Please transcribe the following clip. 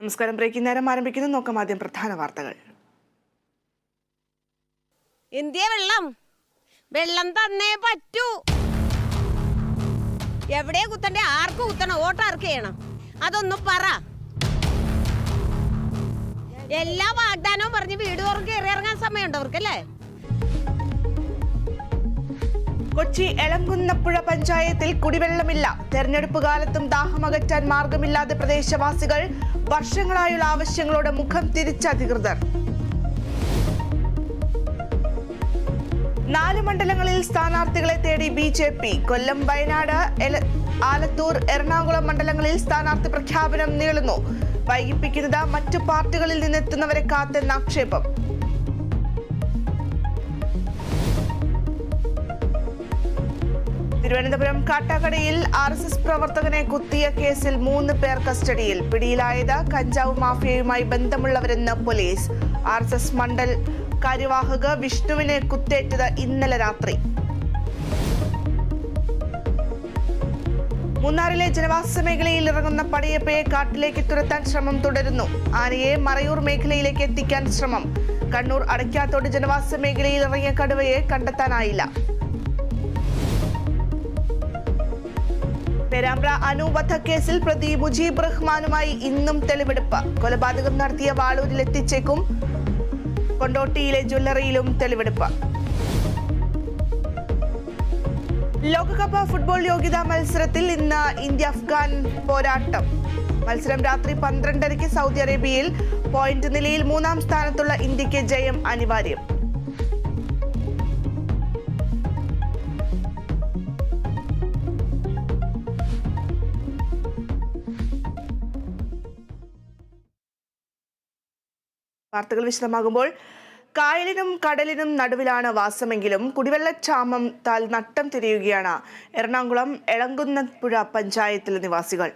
നമസ്കാരം. ബ്രേക്കിംഗ് നേരം ആരംഭിക്കുന്നു. നോക്കാം ആദ്യം പ്രധാന വാർത്തകൾ. ഇന്ത്യ വെള്ളം തന്നേ പറ്റൂ. എവിടെ കുത്തണ്ടേ, ആർക്ക് കുത്തണം, വോട്ട് ആർക്ക് ചെയ്യണം, അതൊന്നും പറ. എല്ലാ വാഗ്ദാനവും പറഞ്ഞ് വീട് തോറും കയറി ഇറങ്ങാൻ സമയമുണ്ട് അവർക്കല്ലേ? കൊച്ചി എളങ്കുന്നപ്പുഴ പഞ്ചായത്തിൽ കുടിവെള്ളമില്ല. തെരഞ്ഞെടുപ്പ് കാലത്തും ദാഹമകറ്റാൻ മാർഗമില്ലാതെ പ്രദേശവാസികൾ. വർഷങ്ങളായുള്ള ആവശ്യങ്ങളോട് മുഖം തിരിച്ച അധികൃതർ. 4 മണ്ഡലങ്ങളിൽ സ്ഥാനാർത്ഥികളെ തേടി BJP. കൊല്ലം, വയനാട്, ആലത്തൂർ, എറണാകുളം മണ്ഡലങ്ങളിൽ സ്ഥാനാർത്ഥി പ്രഖ്യാപനം നീളുന്നു. വൈകിപ്പിക്കുന്നത് മറ്റു പാർട്ടികളിൽ നിന്നെത്തുന്നവരെ കാത്തെന്ന ആക്ഷേപം. തിരുവനന്തപുരം കാട്ടാക്കടയിൽ RSS പ്രവർത്തകനെ കുത്തിയ കേസിൽ 3 പേർ കസ്റ്റഡിയിൽ. പിടിയിലായത് കഞ്ചാവ് മാഫിയയുമായി ബന്ധമുള്ളവരെന്ന് പോലീസ്. RSS മണ്ഡൽ കാര്യവാഹക വിഷ്ണുവിനെ കുത്തേറ്റത് ഇന്നലെ രാത്രി. മൂന്നാറിലെ ജനവാസ മേഖലയിൽ ഇറങ്ങുന്ന പടയപ്പയെ കാട്ടിലേക്ക് തുരത്താൻ ശ്രമം തുടരുന്നു. ആനയെ മറയൂർ മേഖലയിലേക്ക് എത്തിക്കാൻ ശ്രമം. കണ്ണൂർ അടയ്ക്കാത്തോട് ജനവാസ മേഖലയിൽ ഇറങ്ങിയ കടുവയെ കണ്ടെത്താനായില്ല. പേരാമ്പ്ര അനു വധക്കേസിൽ പ്രതി മുജീബ് റഹ്മാനുമായി ഇന്നും തെളിവെടുപ്പ്. കൊലപാതകം നടത്തിയ വാളൂരിൽ എത്തിച്ചേക്കും. കൊണ്ടോട്ടിയിലെ ജ്വല്ലറിയിലും തെളിവെടുപ്പ്. ലോകകപ്പ് ഫുട്ബോൾ യോഗ്യതാ മത്സരത്തിൽ ഇന്ന് ഇന്ത്യ അഫ്ഗാൻ പോരാട്ടം. മത്സരം രാത്രി 12:30 സൗദി അറേബ്യയിൽ. പോയിന്റ് നിലയിൽ 3-ാം സ്ഥാനത്തുള്ള ഇന്ത്യക്ക് ജയം അനിവാര്യം. വാർത്തകൾ വിശദമാകുമ്പോൾ, കായലിനും കടലിനും നടുവിലാണ് വാസമെങ്കിലും കുടിവെള്ളക്ഷാമത്താൽ നട്ടം തിരിയുകയാണ് എറണാകുളം എളങ്കുന്നപ്പുഴ പഞ്ചായത്തിലെ നിവാസികൾ.